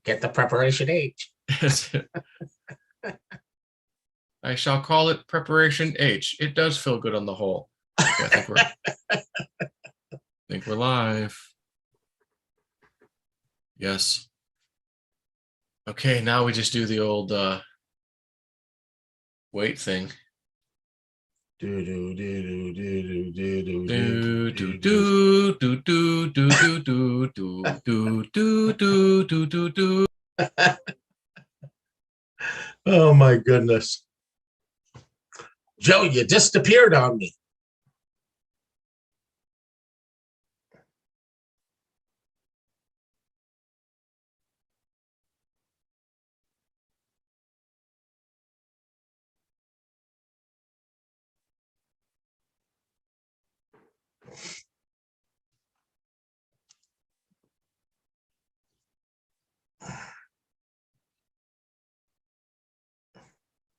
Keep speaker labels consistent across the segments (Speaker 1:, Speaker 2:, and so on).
Speaker 1: Get the preparation H.
Speaker 2: I shall call it preparation H. It does feel good on the whole. Okay, I think we're live. Yes. Okay, now we just do the old wait thing.
Speaker 1: Do do do do do do
Speaker 2: Do
Speaker 1: do
Speaker 2: do do do do do do do do do do do do do.
Speaker 1: Oh my goodness. Joe, you disappeared on me.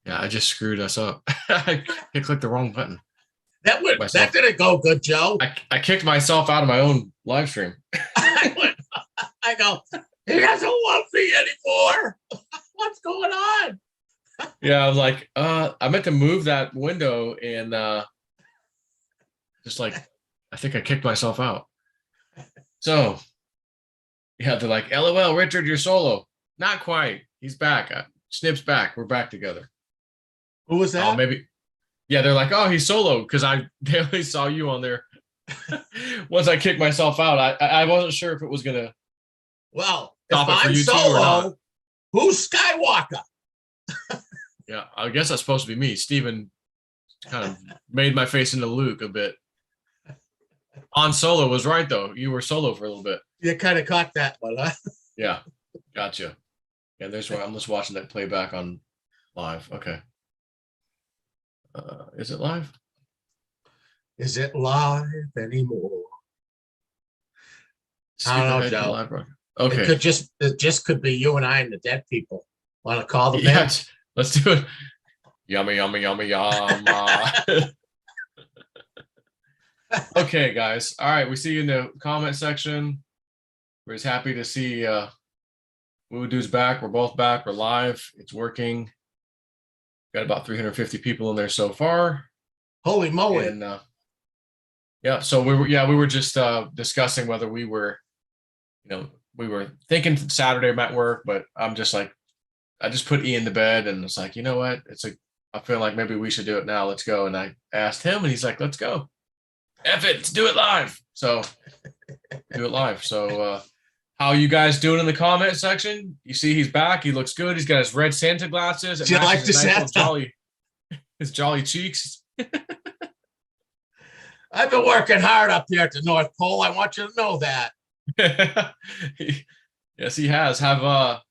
Speaker 2: Yeah, I just screwed us up. I clicked the wrong button.
Speaker 1: That didn't go good, Joe.
Speaker 2: I kicked myself out of my own live stream.
Speaker 1: I go, he doesn't love me anymore. What's going on?
Speaker 2: Yeah, I was like, I meant to move that window and just like, I think I kicked myself out. So, yeah, they're like, LOL, Richard, you're solo. Not quite. He's back. Snip's back. We're back together.
Speaker 1: Who was that?
Speaker 2: Oh, maybe. Yeah, they're like, oh, he's solo because they only saw you on there. Once I kicked myself out, I wasn't sure if it was gonna.
Speaker 1: Well,
Speaker 2: if
Speaker 1: I'm solo, who's Skywalker?
Speaker 2: Yeah, I guess that's supposed to be me. Steven kind of made my face into Luke a bit. On solo was right though. You were solo for a little bit.
Speaker 1: You kind of caught that one, huh?
Speaker 2: Yeah, gotcha. Yeah, there's where I'm just watching that playback on live. Okay. Is it live?
Speaker 1: Is it live anymore? I don't know, Joe.
Speaker 2: Live, okay.
Speaker 1: It just could be you and I and the dead people. Want to call them
Speaker 2: in? Let's do it. Yummy, yummy, yummy, yum. Okay, guys. All right, we see you in the comment section. We're just happy to see Woo-Doo's back. We're both back. We're live. It's working. Got about 350 people in there so far.
Speaker 1: Holy moly!
Speaker 2: And yeah, so we were just discussing whether we were thinking Saturday might work, but I'm just like, I just put Ian to bed, and it's like, you know what? I feel like maybe we should do it now. Let's go. And I asked him, and he's like, let's go. F it, let's do it live. So do it live. So how you guys doing in the comment section? You see he's back. He looks good. He's got his red Santa glasses.
Speaker 1: Do you like the Santa?
Speaker 2: His jolly cheeks.
Speaker 1: I've been working hard up here at the North Pole. I want you to know that.
Speaker 2: Yes, he has. Have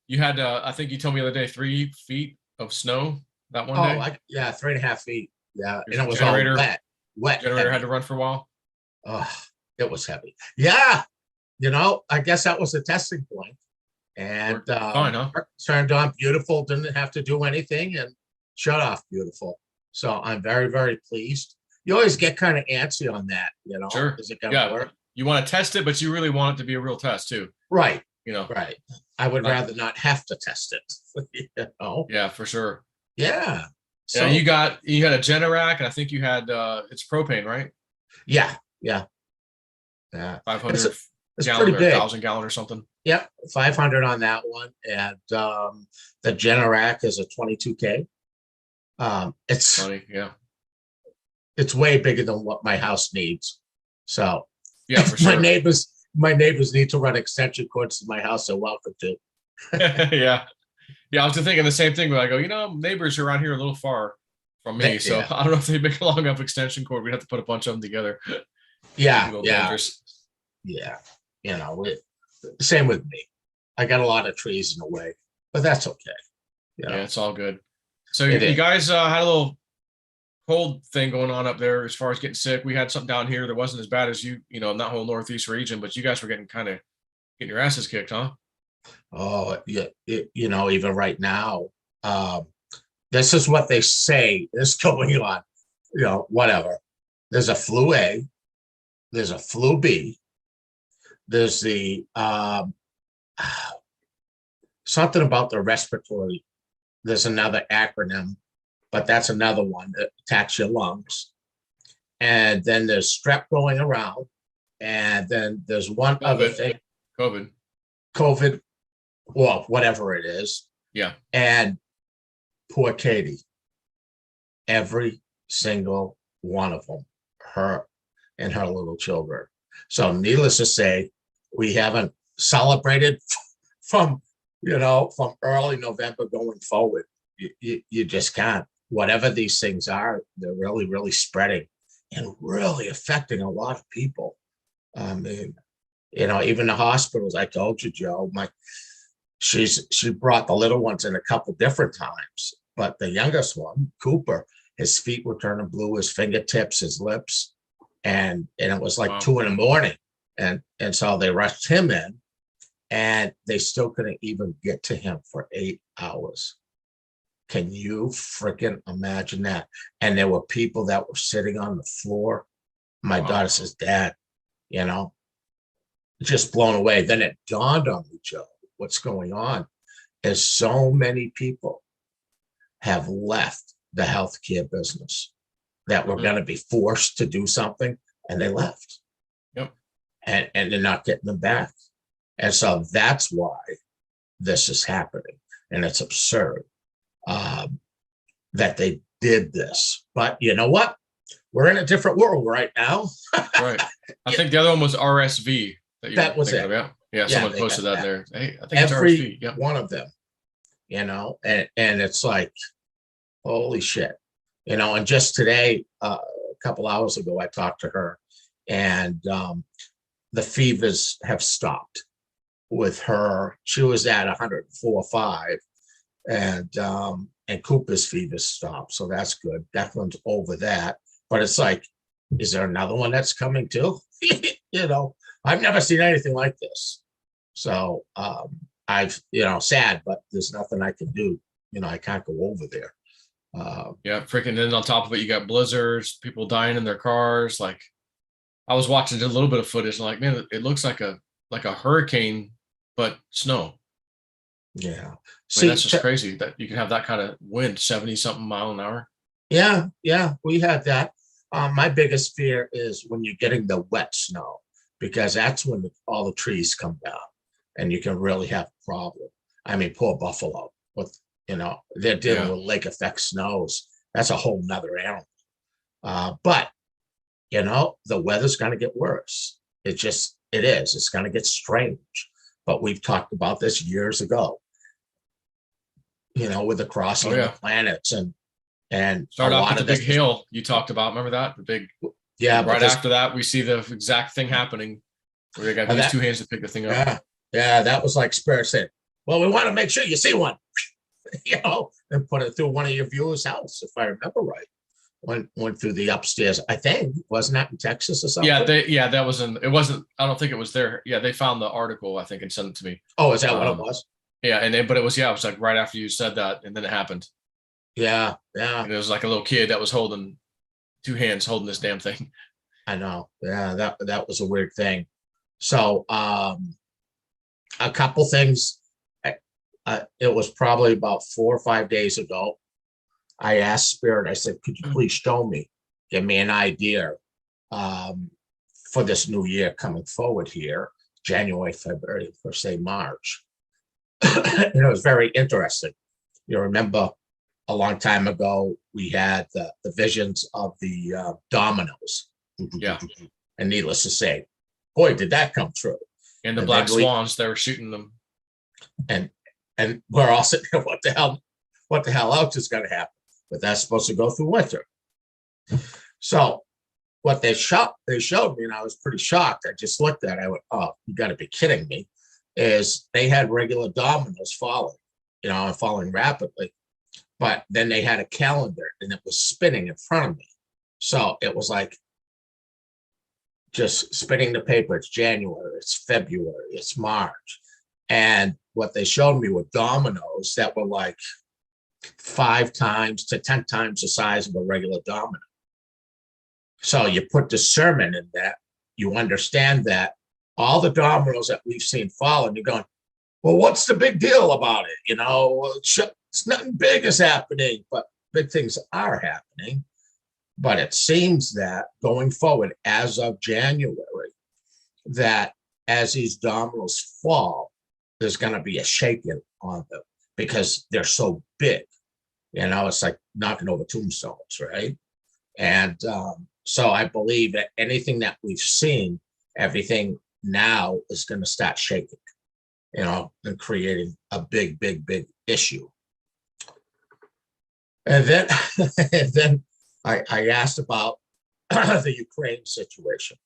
Speaker 2: you had? I think you told me the other day 3 feet of snow that one day.
Speaker 1: Yeah, 3.5 feet. Yeah,
Speaker 2: and
Speaker 1: it was all wet.
Speaker 2: Generator
Speaker 1: heavy.
Speaker 2: Had to run for a while.
Speaker 1: Oh, it was heavy. Yeah, I guess that was the testing point. And
Speaker 2: fine, huh?
Speaker 1: Turned on beautiful. Didn't have to do anything, and shut off beautiful. So I'm very, very pleased. You always get kind of antsy on that,
Speaker 2: Sure.
Speaker 1: Is it going to work?
Speaker 2: You want to test it, but you really want it to be a real test too.
Speaker 1: Right.
Speaker 2: Right.
Speaker 1: I would rather not have to test it.
Speaker 2: Yeah, for sure.
Speaker 1: Yeah.
Speaker 2: So you had a Generac, and I think you had it's propane, right?
Speaker 1: Yeah.
Speaker 2: 500
Speaker 1: it's
Speaker 2: gallon or
Speaker 1: 1,000
Speaker 2: gallon or something.
Speaker 1: Yep, 500 on that one, and the Generac is a 22K. It's
Speaker 2: funny, yeah.
Speaker 1: It's way bigger than what my house needs. So
Speaker 2: yeah, for sure.
Speaker 1: My neighbors need to run extension cords to my house. They're welcome to.
Speaker 2: Yeah. I was thinking the same thing, but I go, neighbors are around here a little far from me, so I don't know if they make a long enough extension cord. We'd have to put a bunch of them together.
Speaker 1: Yeah.
Speaker 2: Dangerous.
Speaker 1: Yeah. Same with me. I got a lot of trees in the way, but that's okay.
Speaker 2: Yeah, it's all good. So you guys had a little cold thing going on up there as far as getting sick. We had something down here that wasn't as bad as in that whole Northeast region, but you guys were getting your asses kicked, huh?
Speaker 1: Oh, yeah. Even right now, this is what they say is going on. Whatever. There's a flu A, there's a flu B, there's the something about the respiratory. There's another acronym, but that's another one that attacks your lungs. And then there's strep going around. And then there's one other thing. COVID, well, whatever it is.
Speaker 2: Yeah.
Speaker 1: And poor Katie, every single one of them, her and her little children. So needless to say, we haven't celebrated from early November going forward. You just can't. Whatever these things are, they're really, really spreading and really affecting a lot of people. I mean, even the hospitals, I told you, Joe, she brought the little ones in a couple different times, but the youngest one, Cooper, his feet were turning blue, his fingertips, his lips, and it was like 2 a.m. And so they rushed him in, and they still couldn't even get to him for 8 hours. Can you freaking imagine that? And there were people that were sitting on the floor. My daughter says, Dad, just blown away. Then it dawned on me, Joe, what's going on is so many people have left the healthcare business that were going to be forced to do something, and they left.
Speaker 2: Yep.
Speaker 1: And they're not getting them back. And so that's why this is happening. And it's absurd that they did this. But you know what? We're in a different world right now.
Speaker 2: Right. I think the other one was RSV.
Speaker 1: That was it.
Speaker 2: Yeah, someone posted that there. Hey, I think
Speaker 1: every
Speaker 2: it's RSV. Yep.
Speaker 1: One of them, and it's like, holy shit. And just today, a couple hours ago, I talked to her, and the fevers have stopped with her. She was at 104.5, and Cooper's fever stopped. So that's good. Declan's over that. But it's like, is there another one that's coming too? I've never seen anything like this. So sad, but there's nothing I can do. I can't go over there.
Speaker 2: Yeah, freaking. Then on top of it, you got blizzards, people dying in their cars. Like, I was watching a little bit of footage, and like, man, it looks like a hurricane, but snow.
Speaker 1: Yeah.
Speaker 2: See, that's just crazy that you can have that kind of wind, 70-something mile an hour.
Speaker 1: Yeah, we had that. My biggest fear is when you're getting the wet snow, because that's when all the trees come down and you can really have a problem. I mean, poor Buffalo, with they're dealing with lake effect snows. That's a whole nother animal. But the weather's going to get worse. It is. It's going to get strange. But we've talked about this years ago. With the crossing of the planets and
Speaker 2: start off with the big hail you talked about. Remember that? The big, right after that, we see the exact thing happening where they got these two hands to pick the thing up.
Speaker 1: Yeah, that was like Spirit said, well, we want to make sure you see one, and put it through one of your viewers' house, if I remember right. Went through the upstairs, I think. Wasn't that in Texas or something?
Speaker 2: That was it wasn't, I don't think it was there. Yeah, they found the article, I think, and sent it to me.
Speaker 1: Oh, is that what it was?
Speaker 2: Yeah, but it was like right after you said that, and then it happened.
Speaker 1: Yeah.
Speaker 2: And it was like a little kid that was holding 2 hands holding this damn thing.
Speaker 1: I know. Yeah, that was a weird thing. So a couple things. It was probably about 4 or 5 days ago. I asked Spirit, I said, could you please show me, give me an idea for this new year coming forward here, January, February, per se, March. And it was very interesting. You remember a long time ago, we had the visions of the dominoes.
Speaker 2: Yeah.
Speaker 1: And needless to say, boy, did that come true.
Speaker 2: And the black swans, they were shooting them.
Speaker 1: And we're all sitting there, what the hell else is going to happen? But that's supposed to go through winter. So what they showed me, and I was pretty shocked. I just looked at it. I went, oh, you got to be kidding me. Is they had regular dominoes falling, and falling rapidly. But then they had a calendar, and it was spinning in front of me. So it was like just spinning the paper. It's January, it's February, it's March. And what they showed me were dominoes that were like 5 times to 10 times the size of a regular domino. So you put discernment in that, you understand that all the dominoes that we've seen fall, and you're going, well, what's the big deal about it? It's nothing big is happening, but big things are happening. But it seems that going forward, as of January, that as these dominoes fall, there's going to be a shaking on them because they're so big. It's like knocking over tombstones, right? And so I believe that anything that we've seen, everything now is going to start shaking, and creating a big, big, big issue. And then, and then I asked about the Ukraine situation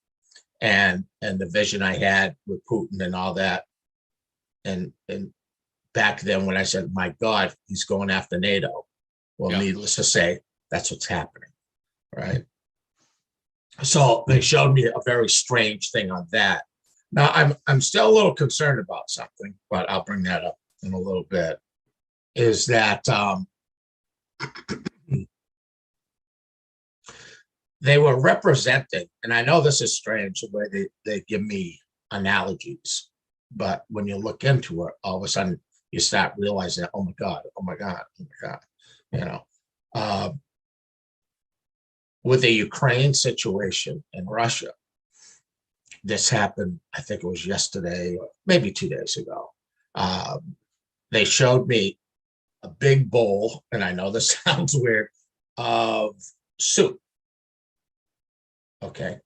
Speaker 1: and the vision I had with Putin and all that. And back then when I said, my God, he's going after NATO. Well, needless to say, that's what's happening, right? So they showed me a very strange thing on that. Now I'm still a little concerned about something, but I'll bring that up in a little bit. Is that they were representing, and I know this is strange the way they give me analogies, but when you look into it, all of a sudden you start realizing, oh my God, oh my God, oh my God, with the Ukraine situation in Russia, this happened, I think it was yesterday or maybe 2 days ago. They showed me a big bowl, and I know this sounds weird, of soup. Okay.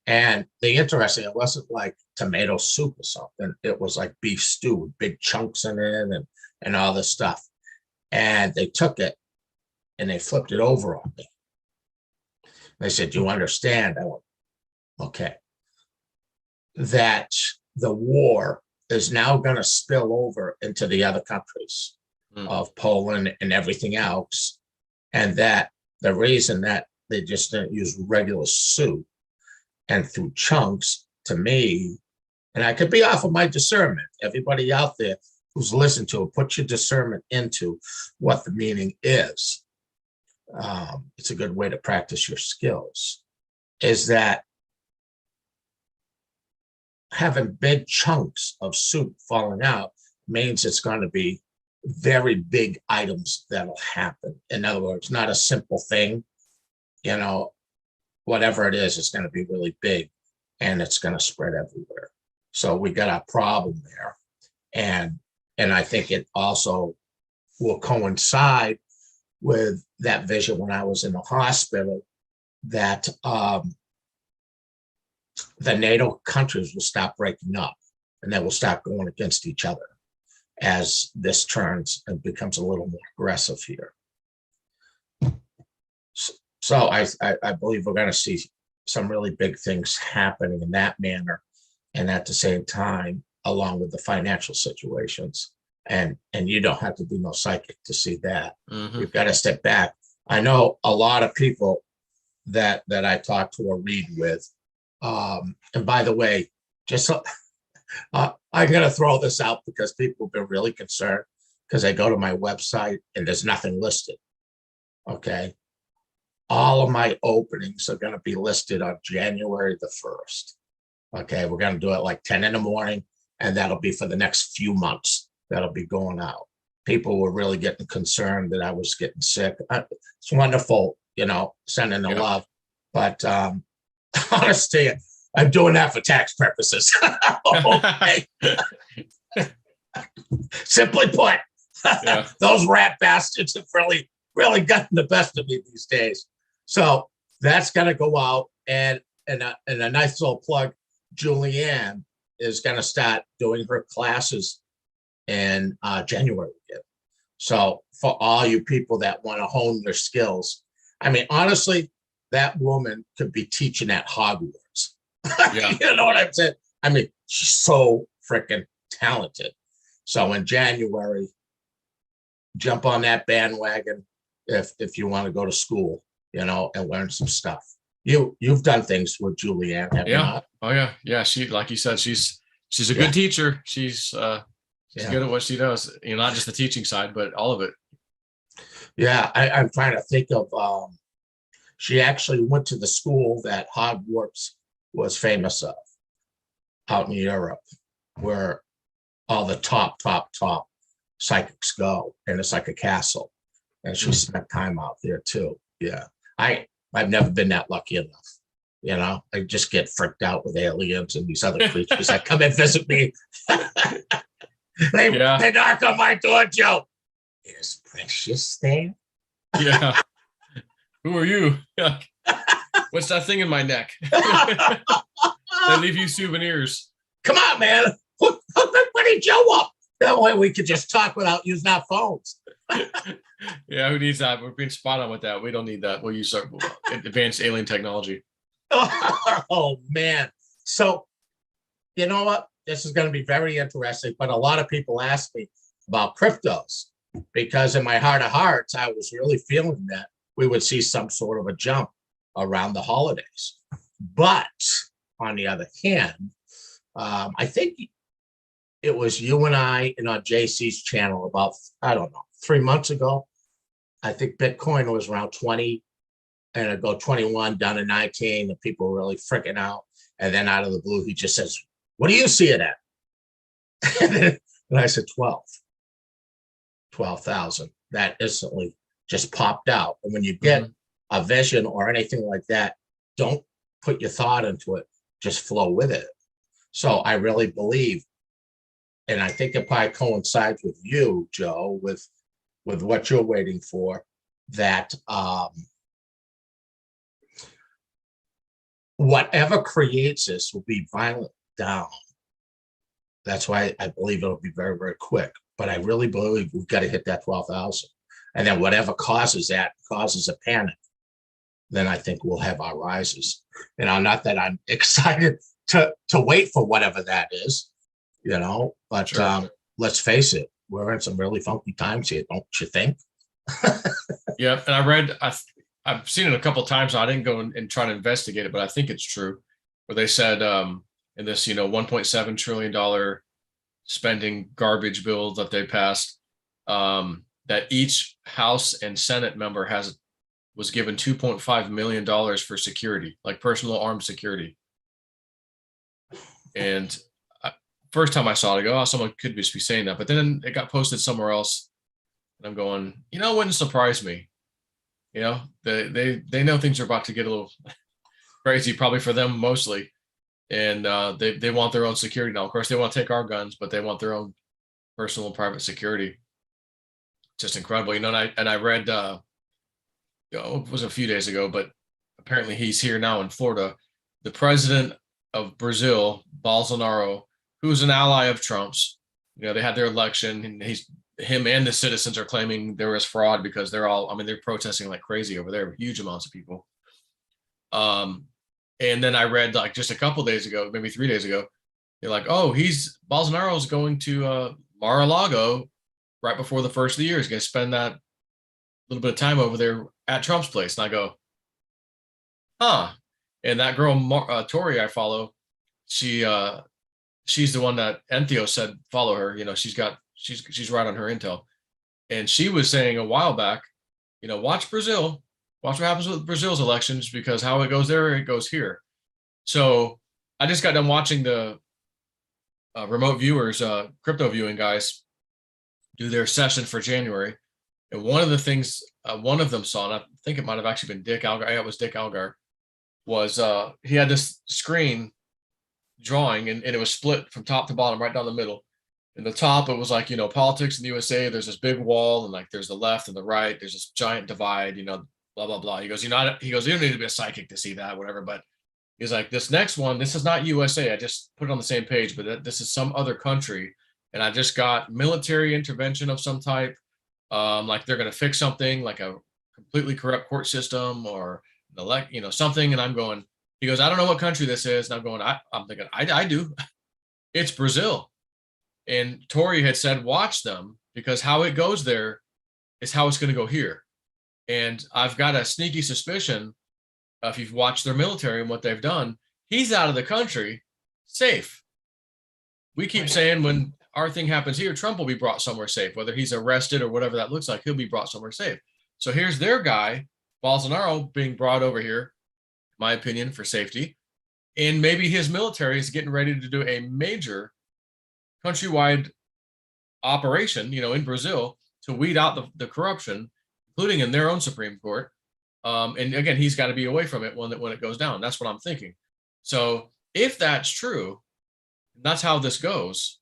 Speaker 1: And the interesting, it wasn't like tomato soup or something. It was like beef stew with big chunks in it and all this stuff. And they took it and they flipped it over on me. They said, "Do you understand?" I went, okay. That the war is now going to spill over into the other countries of Poland and everything else. And that the reason that they just didn't use regular soup and through chunks, to me, and I could be off of my discernment. Everybody out there who's listened to it, put your discernment into what the meaning is. It's a good way to practice your skills. Is that having big chunks of soup falling out means it's going to be very big items that'll happen. In other words, not a simple thing, whatever it is, it's going to be really big and it's going to spread everywhere. So we got a problem there. And I think it also will coincide with that vision when I was in the hospital that the NATO countries will stop breaking up and they will stop going against each other as this turns and becomes a little more aggressive here. So I believe we're going to see some really big things happening in that manner. And at the same time, along with the financial situations. And you don't have to be no psychic to see that. You've got to step back. I know a lot of people that I talk to or read with. And by the way, just I'm going to throw this out because people have been really concerned because I go to my website and there's nothing listed. Okay. All of my openings are going to be listed on January the 1st. Okay. We're going to do it like 10 in the morning, and that'll be for the next few months. That'll be going out. People were really getting concerned that I was getting sick. It's wonderful, sending the love. But honestly, I'm doing that for tax purposes. Okay. Simply put, those rat bastards have really gotten the best of me these days. So that's going to go out, and a nice little plug. Julianne is going to start doing her classes in January again. So for all you people that want to hone their skills, I mean, honestly, that woman could be teaching at Hogwarts. You know what I'm saying? I mean, she's so freaking talented. So in January, jump on that bandwagon if you want to go to school, and learn some stuff. You've done things with Julianne, have you not?
Speaker 2: Oh yeah. Yeah. She, like you said, she's a good teacher. She's good at what she does. Not just the teaching side, but all of it. Yeah.
Speaker 1: I'm trying to think of, she actually went to the school that Hogwarts was famous of out in Europe, where all the top psychics go, and it's like a castle. And she spent time out there too. Yeah. I've never been that lucky enough. You know, I just get freaked out with aliens and these other creatures that come and visit me. they knock on my door, Joe. Is Precious there?
Speaker 2: Yeah. Who are you? What's that thing in my neck? They leave you souvenirs.
Speaker 1: Come on, man. Hook Buddy Joe up. That way we could just talk without using our phones.
Speaker 2: Yeah, who needs that? We're being spot on with that. We don't need that. We'll use our advanced alien technology.
Speaker 1: Oh, man. So, you know what? This is going to be very interesting, but a lot of people ask me about cryptos because in my heart of hearts, I was really feeling that we would see some sort of a jump around the holidays. But on the other hand, I think it was you and I and on JC's channel about, I don't know, 3 months ago. I think Bitcoin was around 20 and it go 21 down to 19. The people were really freaking out. And then out of the blue, he just says, what do you see it at? And I said, 12,000. That instantly just popped out. And when you get a vision or anything like that, don't put your thought into it, just flow with it. So I really believe, and I think it probably coincides with you, Joe, with what you're waiting for, that whatever creates this will be violent down. That's why I believe it'll be very, very quick. But I really believe we've got to hit that 12,000. And then whatever causes that, causes a panic, then I think we'll have our rises. You know, not that I'm excited to wait for whatever that is, you know, but let's face it, we're in some really funky times here, don't you think?
Speaker 2: Yeah, and I've seen it a couple of times. I didn't go and try to investigate it, but I think it's true. Where they said in this, $1.7 trillion spending garbage bill that they passed, that each House and Senate member was given $2.5 million for security, like personal armed security. And first time I saw it, I go, oh, someone could just be saying that. But then it got posted somewhere else. And I'm going, it wouldn't surprise me. They know things are about to get a little crazy, probably for them mostly. And they want their own security now. Of course, they want to take our guns, but they want their own personal and private security. Just incredible, And I read, it was a few days ago, but apparently he's here now in Florida. The president of Brazil, Bolsonaro, who's an ally of Trump's, they had their election, and him and the citizens are claiming there was fraud because they're protesting like crazy over there, huge amounts of people. And then I read like just a couple days ago, maybe 3 days ago, they're like, oh, Bolsonaro's going to Mar-a-Lago right before the first of the year. He's going to spend that little bit of time over there at Trump's place. And I go, huh. And that girl, Tori, I follow, she's the one that Enthio said, follow her. She's right on her intel. And she was saying a while back, watch Brazil, watch what happens with Brazil's elections, because how it goes there, it goes here. So I just got done watching the remote viewers, crypto viewing guys, do their session for January. And one of the things one of them saw, and I think it might have actually been Dick Algar. Yeah, it was Dick Algar. Was he had this screen drawing, and it was split from top to bottom, right down the middle. In the top, it was like, politics in the USA. There's this big wall, and like there's the left and the right. There's this giant divide, blah, blah, blah. He goes, you don't need to be a psychic to see that, whatever. But he's like, this next one, this is not USA. I just put it on the same page, but this is some other country. And I just got military intervention of some type. Like they're going to fix something like a completely corrupt court system or something. And I'm going, he goes, I don't know what country this is. And I'm going, I'm thinking, I do. It's Brazil. And Tori had said, watch them, because how it goes there is how it's going to go here. And I've got a sneaky suspicion, if you've watched their military and what they've done, he's out of the country safe. We keep saying when our thing happens here, Trump will be brought somewhere safe, whether he's arrested or whatever that looks like, he'll be brought somewhere safe. So here's their guy, Bolsonaro, being brought over here, in my opinion, for safety. And maybe his military is getting ready to do a major countrywide operation, in Brazil to weed out the corruption, including in their own Supreme Court. And again, he's got to be away from it when it goes down. That's what I'm thinking. So if that's true, that's how this goes,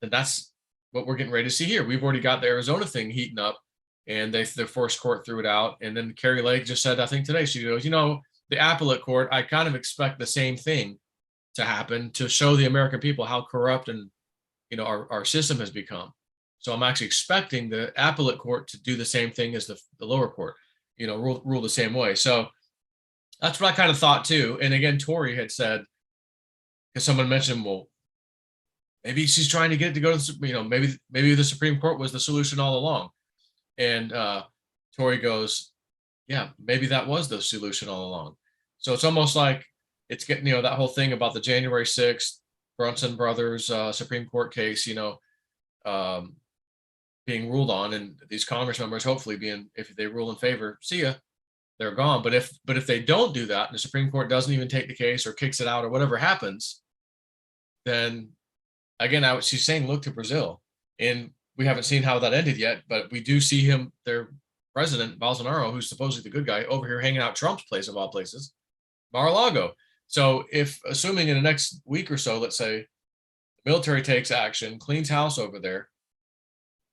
Speaker 2: then that's what we're getting ready to see here. We've already got the Arizona thing heating up, and the first court threw it out. And then Carrie Lake just said, I think today, she goes, the appellate court, I kind of expect the same thing to happen to show the American people how corrupt and our system has become. So I'm actually expecting the appellate court to do the same thing as the lower court, rule the same way. So that's what I kind of thought too. And again, Tori had said, because someone mentioned, well, maybe she's trying to get it to go to, maybe the Supreme Court was the solution all along. And Tori goes, yeah, maybe that was the solution all along. So it's almost like it's getting, that whole thing about the January 6th Brunson brothers Supreme Court case, being ruled on, and these Congress members hopefully if they rule in favor, see ya, they're gone. But if they don't do that, and the Supreme Court doesn't even take the case or kicks it out or whatever happens, then again, she's saying, look to Brazil. And we haven't seen how that ended yet, but we do see their president, Bolsonaro, who's supposedly the good guy, over here hanging out Trump's place of all places, Mar-a-Lago. So if, assuming in the next week or so, let's say the military takes action, cleans house over there,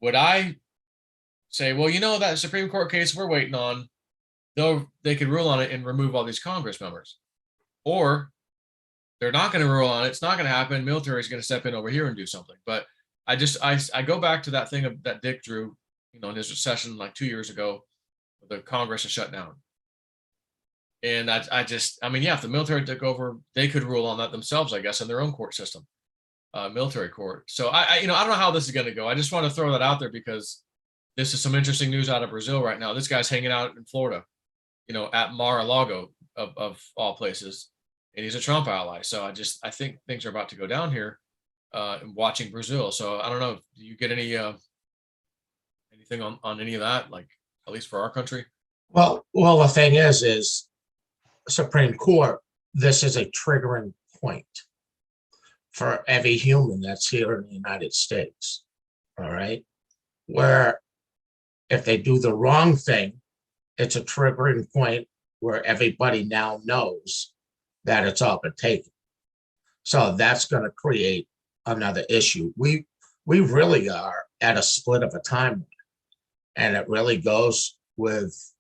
Speaker 2: would I say, well, that Supreme Court case we're waiting on, they could rule on it and remove all these Congress members? Or they're not going to rule on it. It's not going to happen. Military is going to step in over here and do something. But I go back to that thing that Dick drew, in his session like 2 years ago, the Congress is shut down. And if the military took over, they could rule on that themselves, I guess, in their own court system, military court. So I don't know how this is going to go. I just want to throw that out there because this is some interesting news out of Brazil right now. This guy's hanging out in Florida, at Mar-a-Lago of all places, and he's a Trump ally. So I think things are about to go down here, and watching Brazil. So I don't know. Do you get anything on any of that, like at least for our country?
Speaker 1: Well, the thing is Supreme Court, this is a triggering point for every human that's here in the United States. All right. Where if they do the wrong thing, it's a triggering point where everybody now knows that it's all been taken. So that's going to create another issue. We really are at a split of a timeline, and it really goes with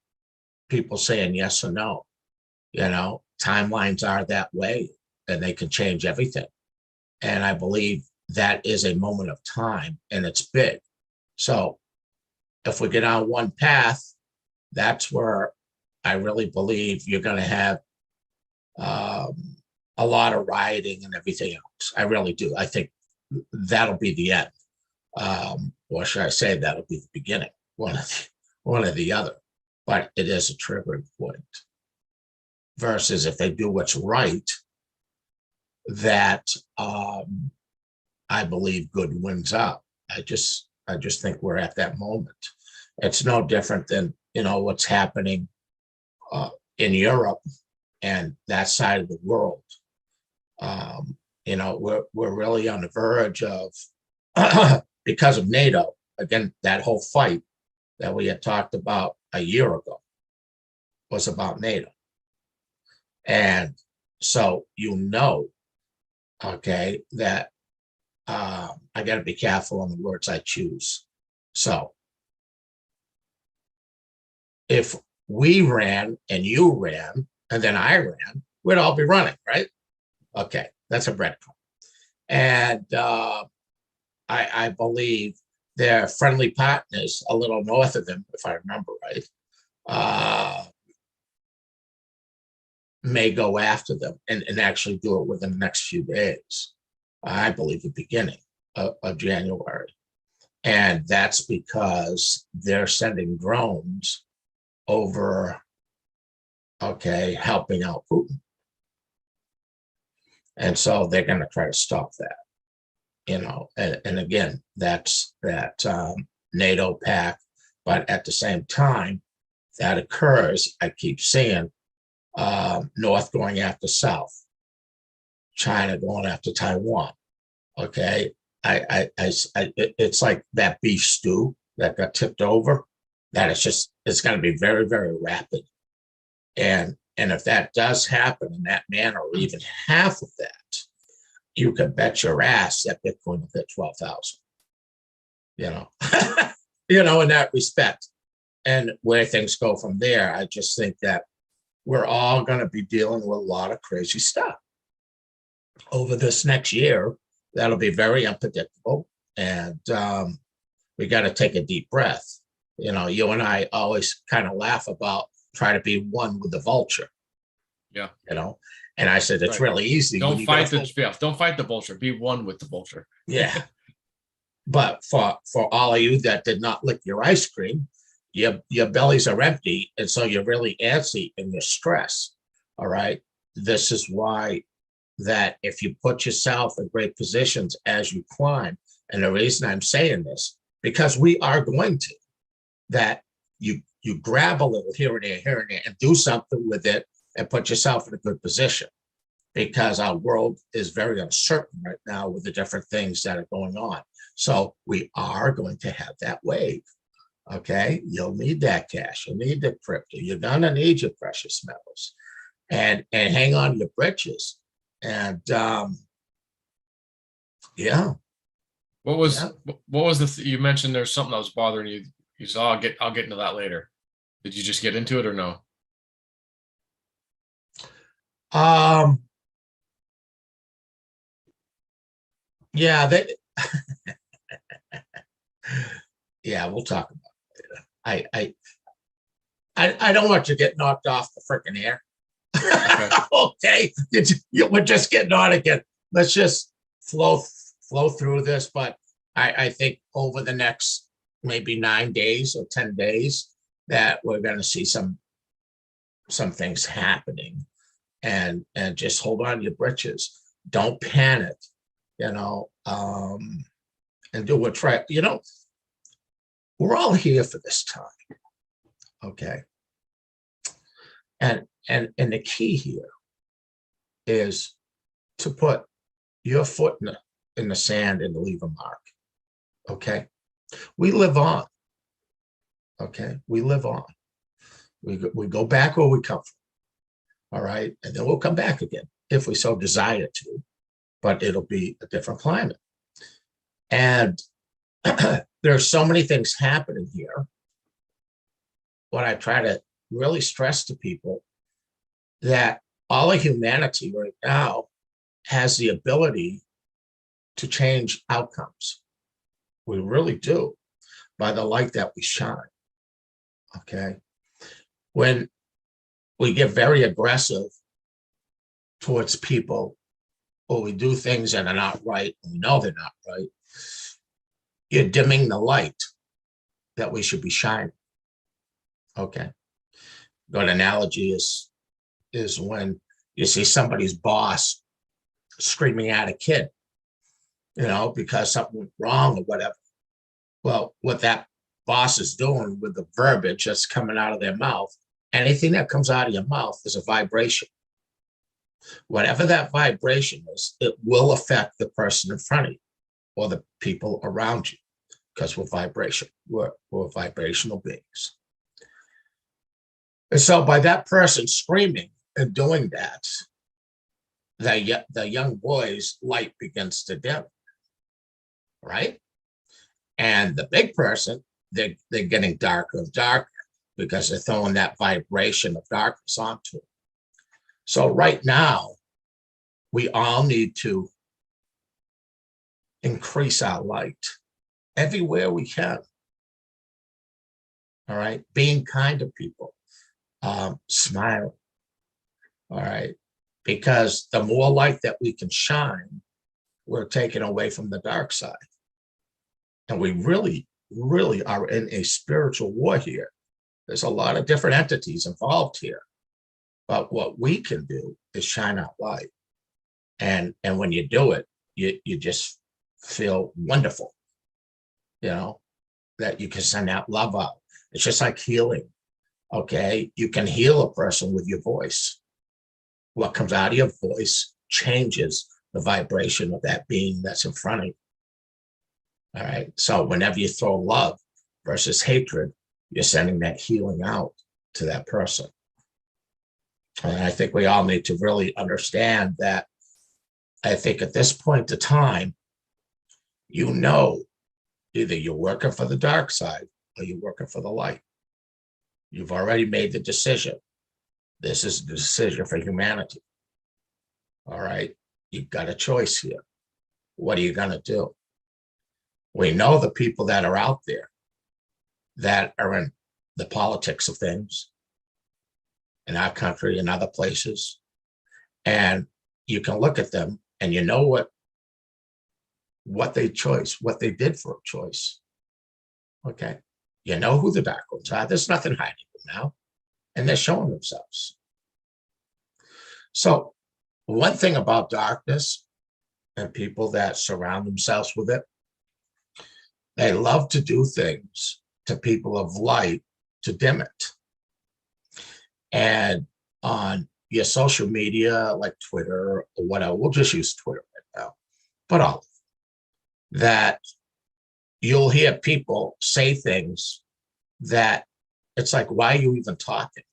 Speaker 1: people saying yes or no. Timelines are that way, and they can change everything. And I believe that is a moment of time, and it's big. So if we get on one path, that's where I really believe you're going to have a lot of rioting and everything else. I really do. I think that'll be the end. Or should I say that'll be the beginning, one or the other. But it is a triggering point. Versus if they do what's right, that I believe good wins out. I just think we're at that moment. It's no different than what's happening in Europe and that side of the world. We're really on the verge of because of NATO. Again, that whole fight that we had talked about a year ago was about NATO. And so, that I got to be careful on the words I choose. So if we ran and you ran and then I ran, we'd all be running, right? Okay, that's a breadcrumb. And I believe their friendly partners a little north of them, if I remember right, may go after them and actually do it within the next few days. I believe the beginning of January. And that's because they're sending drones over, helping out Putin. And so they're going to try to stop that, and again, that's that NATO pact. But at the same time that occurs, I keep seeing North going after South, China going after Taiwan, it's like that beef stew that got tipped over, that it's going to be very, very rapid. And if that does happen in that manner, or even half of that, you can bet your ass that Bitcoin will hit 12,000, you know, in that respect. And where things go from there, I just think that we're all going to be dealing with a lot of crazy stuff over this next year. That'll be very unpredictable. And we got to take a deep breath. You and I always kind of laugh about try to be one with the vulture.
Speaker 2: Yeah.
Speaker 1: And I said, it's really easy.
Speaker 2: Don't fight the vulture. Be one with the vulture.
Speaker 1: Yeah. But for all of you that did not lick your ice cream, your bellies are empty. And so you're really antsy and you're stressed. All right. This is why that if you put yourself in great positions as you climb, and the reason I'm saying this, because we are going to, that you grab a little here and there, and do something with it and put yourself in a good position, because our world is very uncertain right now with the different things that are going on. So we are going to have that wave. Okay, you'll need that cash. You'll need the crypto. You're gonna need your precious metals, and hang on to your britches. And yeah.
Speaker 2: What was you mentioned there's something that was bothering you. You saw, I'll get into that later. Did you just get into it or no?
Speaker 1: Yeah, yeah, we'll talk about it later. I don't want you to get knocked off the freaking air. Okay, we're just getting on again. Let's just flow through this. But I think over the next maybe 9 days or 10 days that we're going to see some things happening, and just hold on to your britches. Don't panic, and do what's right. We're all here for this time. Okay. And the key here is to put your foot in the sand and to leave a mark. Okay. We live on. Okay. We live on. We go back where we come from. All right. And then we'll come back again if we so desire to, but it'll be a different climate. And there's so many things happening here. What I try to really stress to people, that all of humanity right now has the ability to change outcomes. We really do, by the light that we shine. Okay. When we get very aggressive towards people, or we do things that are not right, and we know they're not right, you're dimming the light that we should be shining. Okay. Good analogy is when you see somebody's boss screaming at a kid, because something went wrong or whatever. Well, what that boss is doing with the verbiage that's coming out of their mouth, anything that comes out of your mouth is a vibration. Whatever that vibration is, it will affect the person in front of you or the people around you, because we're vibration. We're vibrational beings. And so by that person screaming and doing that, the young boy's light begins to dim, right? And the big person, they're getting darker and darker, because they're throwing that vibration of darkness onto it. So right now, we all need to increase our light everywhere we can. All right, being kind to people. Smiling. All right. Because the more light that we can shine, we're taken away from the dark side. And we really, really are in a spiritual war here. There's a lot of different entities involved here. But what we can do is shine out light. And when you do it, you just feel wonderful, that you can send out love out. It's just like healing. Okay, you can heal a person with your voice. What comes out of your voice changes the vibration of that being that's in front of you. All right. So whenever you throw love versus hatred, you're sending that healing out to that person. And I think we all need to really understand that. I think at this point in time, either you're working for the dark side or you're working for the light. You've already made the decision. This is the decision for humanity. All right. You've got a choice here. What are you going to do? We know the people that are out there that are in the politics of things in our country and other places. And you can look at them and you know what they did for a choice. Okay. You know who the dark ones are. There's nothing hiding them now. And they're showing themselves. So one thing about darkness and people that surround themselves with it, they love to do things to people of light to dim it. And on your social media, like Twitter or whatever, we'll just use Twitter right now, but all of that, you'll hear people say things that it's like, why are you even talking?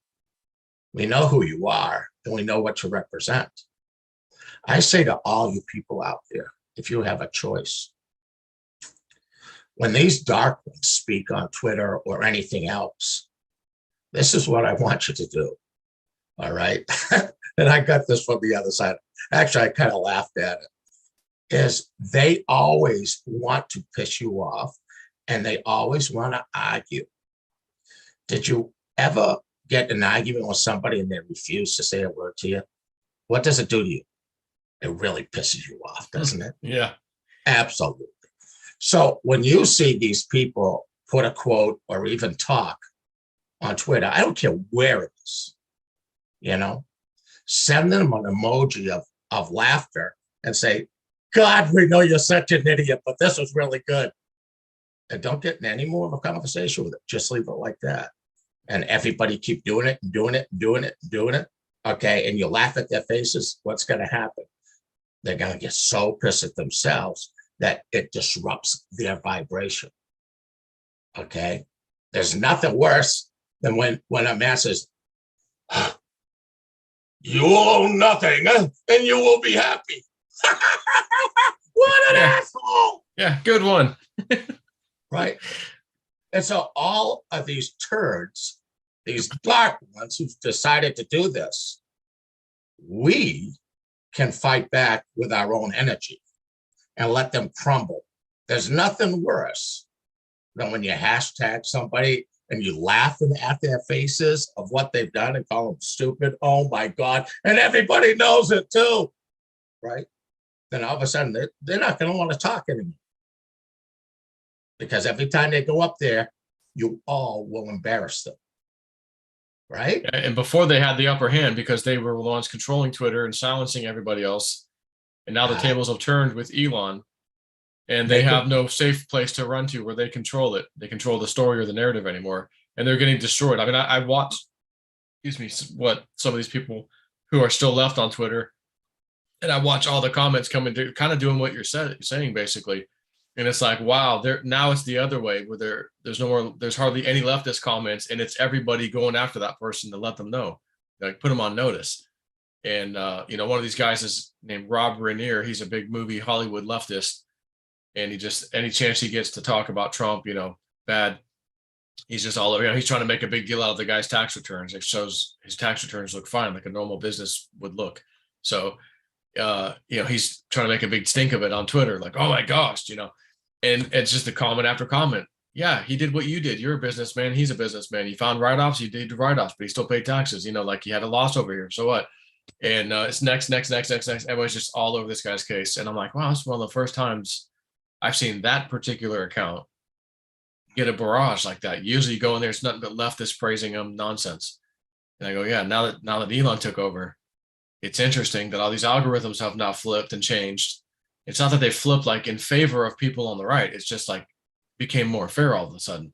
Speaker 1: We know who you are and we know what you represent. I say to all you people out there, if you have a choice, when these dark ones speak on Twitter or anything else, this is what I want you to do. All right. And I got this from the other side. Actually, I kind of laughed at it. Is they always want to piss you off and they always want to argue. Did you ever get an argument with somebody and they refuse to say a word to you? What does it do to you? It really pisses you off, doesn't it?
Speaker 2: Yeah.
Speaker 1: Absolutely. So when you see these people put a quote or even talk on Twitter, I don't care where it is, send them an emoji of laughter and say, God, we know you're such an idiot, but this was really good. And don't get in any more of a conversation with it. Just leave it like that. And everybody keep doing it and doing it and doing it and doing it. Okay. And you laugh at their faces. What's going to happen? They're going to get so pissed at themselves that it disrupts their vibration. Okay. There's nothing worse than when a man says, you own nothing and you will be happy. What an asshole.
Speaker 2: Yeah, good one.
Speaker 1: Right. And so all of these turds, these dark ones who've decided to do this, we can fight back with our own energy and let them crumble. There's nothing worse than when you hashtag somebody and you laugh at their faces of what they've done and call them stupid. Oh my God. And everybody knows it too. Right. Then all of a sudden they're not going to want to talk anymore. Because every time they go up there, you all will embarrass them. Right.
Speaker 2: And before they had the upper hand because they were the ones controlling Twitter and silencing everybody else. And now the tables have turned with Elon and they have no safe place to run to where they control it. They control the story or the narrative anymore. And they're getting destroyed. I mean, I watched, what some of these people who are still left on Twitter. And I watch all the comments coming to kind of doing what you're saying, basically. And it's like, wow, now it's the other way where there's hardly any leftist comments and it's everybody going after that person to let them know, like put them on notice. And, one of these guys is named Rob Rainier. He's a big movie Hollywood leftist. And he just, any chance he gets to talk about Trump, bad, he's just all over, he's trying to make a big deal out of the guy's tax returns. It shows his tax returns look fine, like a normal business would look. So, he's trying to make a big stink of it on Twitter, like, oh my gosh, and it's just a comment after comment. Yeah, he did what you did. You're a businessman. He's a businessman. He found write-offs. He did write-offs, but he still paid taxes, like he had a loss over here. So what? And it's next. Everybody's just all over this guy's case. And I'm like, wow, it's one of the first times I've seen that particular account get a barrage like that. Usually you go in there, it's nothing but leftists praising him, nonsense. And I go, yeah, now that Elon took over, it's interesting that all these algorithms have now flipped and changed. It's not that they flipped like in favor of people on the right. It's just like became more fair all of a sudden.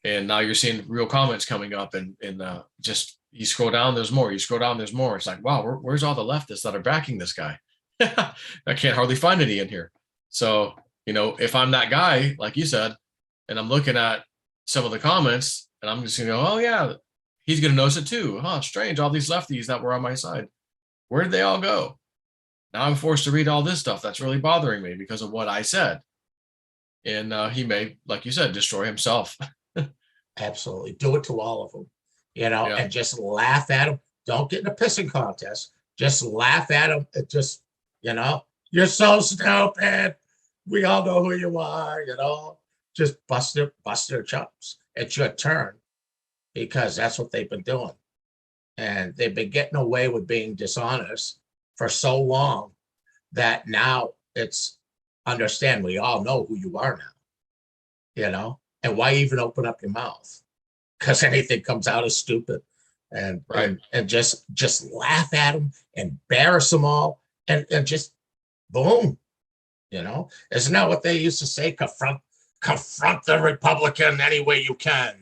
Speaker 2: And now you're seeing real comments coming up and just you scroll down, there's more. You scroll down, there's more. It's like, wow, where's all the leftists that are backing this guy? I can't hardly find any in here. So, if I'm that guy, like you said, and I'm looking at some of the comments and I'm just going to go, oh yeah, he's going to notice it too. Huh, strange. All these lefties that were on my side, where did they all go? Now I'm forced to read all this stuff that's really bothering me because of what I said. And he may, like you said, destroy himself.
Speaker 1: Absolutely. Do it to all of them,
Speaker 2: Yeah.
Speaker 1: and just laugh at them. Don't get in a pissing contest. Just laugh at them. It just, you're so stupid. We all know who you are, just bust their chops. It's your turn because that's what they've been doing. And they've been getting away with being dishonest for so long that now it's understand we all know who you are now, and why even open up your mouth? Because anything comes out as stupid. And
Speaker 2: Right.
Speaker 1: and just laugh at them, embarrass them all, and just boom. Isn't that what they used to say? Confront the Republican any way you can.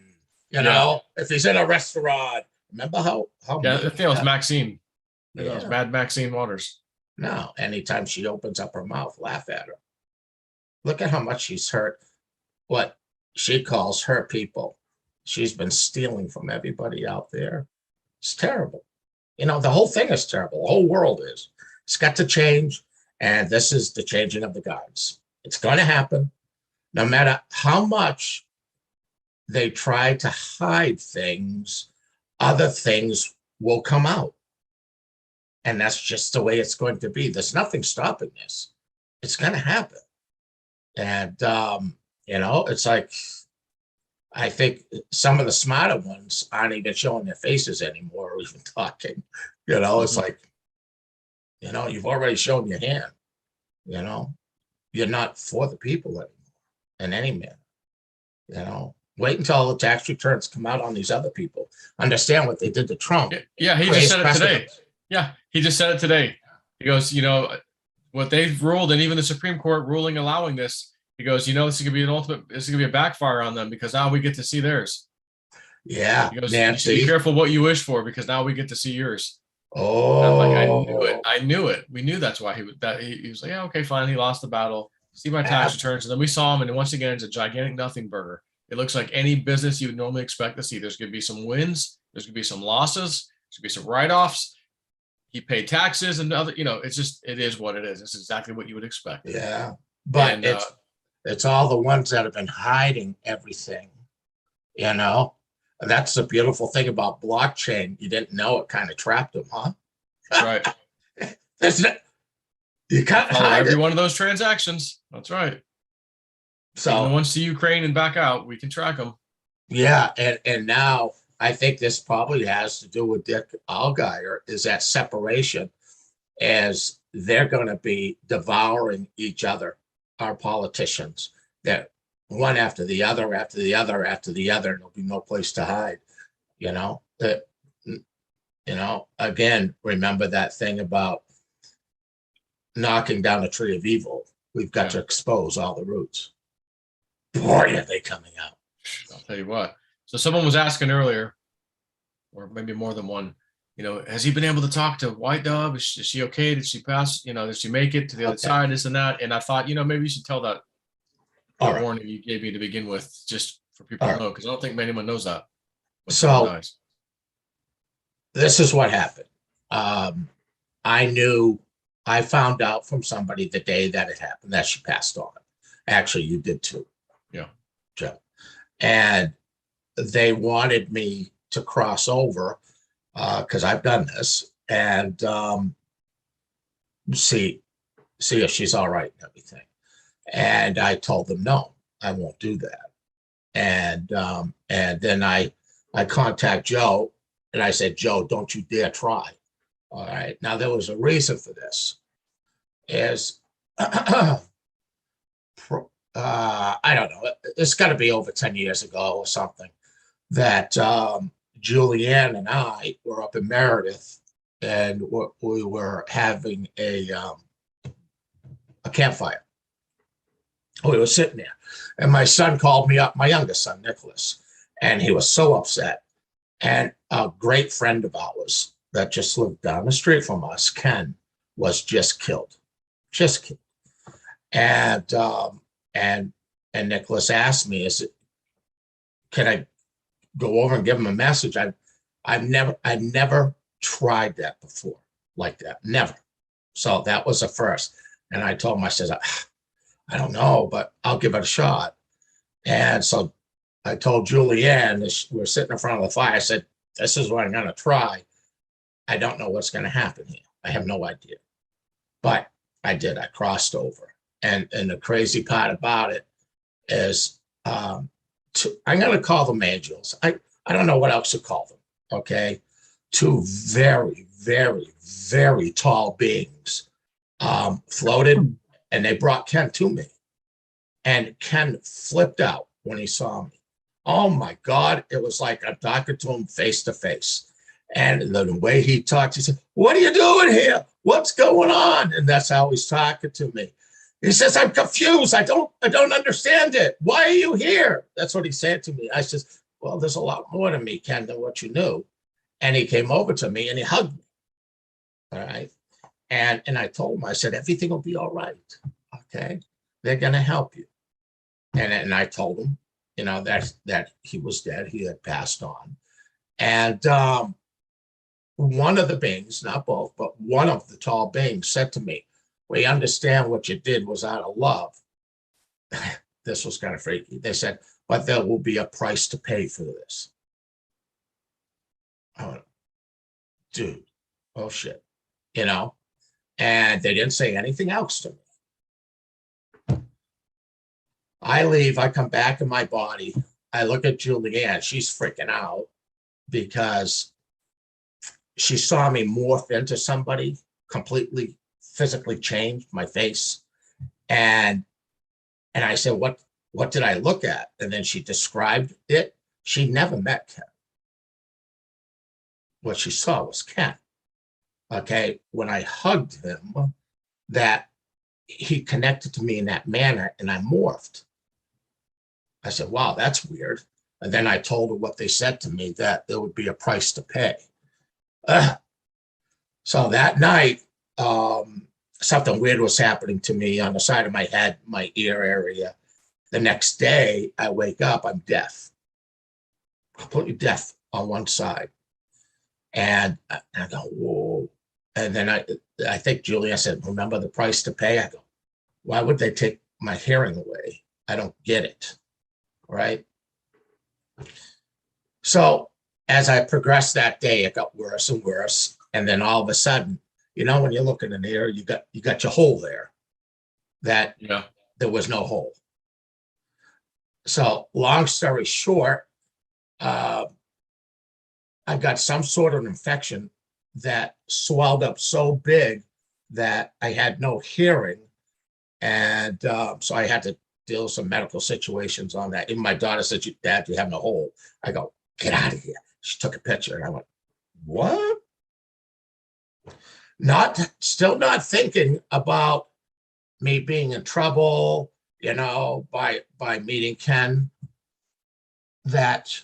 Speaker 2: Yeah.
Speaker 1: If he's in a restaurant, remember how
Speaker 2: Yeah.
Speaker 1: mean
Speaker 2: I think it was Maxine. It was
Speaker 1: yeah.
Speaker 2: Mad Maxine Waters.
Speaker 1: No, anytime she opens up her mouth, laugh at her. Look at how much she's hurt what she calls her people. She's been stealing from everybody out there. It's terrible. The whole thing is terrible. The whole world is. It's got to change. And this is the changing of the guards. It's going to happen. No matter how much they try to hide things, other things will come out. And that's just the way it's going to be. There's nothing stopping this. It's going to happen. And, it's like, I think some of the smarter ones aren't even showing their faces anymore or even talking. It's like, you've already shown your hand. You're not for the people anymore in any manner. Wait until all the tax returns come out on these other people. Understand what they did to Trump.
Speaker 2: Yeah, he just said it today. Yeah, he just said it today. He goes, what they've ruled, and even the Supreme Court ruling allowing this, he goes, this is going to be a backfire on them because now we get to see theirs.
Speaker 1: Yeah,
Speaker 2: he goes,
Speaker 1: Nancy.
Speaker 2: You should be careful what you wish for because now we get to see yours.
Speaker 1: Oh,
Speaker 2: I'm like, I knew it. We knew that's why he was like, yeah, okay, fine. He lost the battle. See my tax returns, and then we saw him, and once again, it's a gigantic nothing burger. It looks like any business you would normally expect to see. There's going to be some wins. There's going to be some losses. There's going to be some write-offs. He paid taxes and other, it is what it is. It's exactly what you would expect.
Speaker 1: Yeah, but it's all the ones that have been hiding everything. That's the beautiful thing about blockchain. You didn't know it kind of trapped them, huh?
Speaker 2: Right.
Speaker 1: You can't hide
Speaker 2: every one of those transactions. That's right. So even the ones to Ukraine and back out, we can track them.
Speaker 1: Yeah, and now I think this probably has to do with Dick Allgeier, is that separation, as they're going to be devouring each other, our politicians, that one after the other, after the other, after the other, and there'll be no place to hide. Again, remember that thing about knocking down a tree of evil. We've got to expose all the roots. Boy, are they coming out.
Speaker 2: I'll tell you what. So someone was asking earlier, or maybe more than one, has he been able to talk to White Dove? Is she okay? Did she pass? Did she make it to the other side? This and that. And I thought, maybe you should tell that warning you gave me to begin with, just for people to know, because I don't think anyone knows that.
Speaker 1: So this is what happened. I found out from somebody the day that it happened that she passed on. Actually, you did too.
Speaker 2: Yeah.
Speaker 1: Joe. And they wanted me to cross over because I've done this and see if she's all right and everything. And I told them, no, I won't do that. And then I contact Joe and I said, Joe, don't you dare try. All right. Now there was a reason for this. I don't know. It's got to be over 10 years ago or something. That Julianne and I were up in Meredith, and we were having a campfire. We were sitting there, and my son called me up. My youngest son, Nicholas, and he was so upset. And a great friend of ours that just lived down the street from us, Ken, was just killed. And And Nicholas asked me, can I go over and give him a message? I've never tried that before like that. Never. So that was a first. And I told him, I said, I don't know, but I'll give it a shot. And so I told Julianne, we're sitting in front of the fire. I said, this is what I'm going to try. I don't know what's going to happen here. I have no idea. But I did. I crossed over. And the crazy part about it is I'm going to call them angels. I don't know what else to call them. Okay. Two very, very, very tall beings floated, and they brought Ken to me. And Ken flipped out when he saw me. Oh my God. It was like I'm talking to him face to face. And the way he talked, he said, what are you doing here? What's going on? And that's how he's talking to me. He says, I'm confused. I don't understand it. Why are you here? That's what he said to me. I says, well, there's a lot more to me, Ken, than what you knew. And he came over to me and he hugged me. All right. And I told him, I said, everything will be all right. Okay. They're going to help you. And I told him, that he was dead. He had passed on. And one of the beings, not both, but one of the tall beings said to me, we understand what you did was out of love. This was kind of freaky. They said, but there will be a price to pay for this. I went, dude, oh shit, and they didn't say anything else to me. I leave, I come back in my body. I look at Julianne, she's freaking out because she saw me morph into somebody completely physically changed my face. And I said, what did I look at? And then she described it. She never met Ken. What she saw was Ken. Okay. When I hugged him, that he connected to me in that manner and I morphed. I said, wow, that's weird. And then I told her what they said to me, that there would be a price to pay. So that night, something weird was happening to me on the side of my head, my ear area. The next day, I wake up, I'm deaf, completely deaf on one side. And I go, whoa. And then I think Julia said, remember the price to pay? I go, why would they take my hearing away? I don't get it. Right. So as I progressed that day, it got worse and worse. And then all of a sudden, when you're looking in the air, you got your hole there. That there was no hole. So long story short, I got some sort of infection that swelled up so big that I had no hearing. And so I had to deal with some medical situations on that. Even my daughter said, Dad, you have no hole. I go, get out of here. She took a picture and I went, what? Still not thinking about me being in trouble, by meeting Ken, that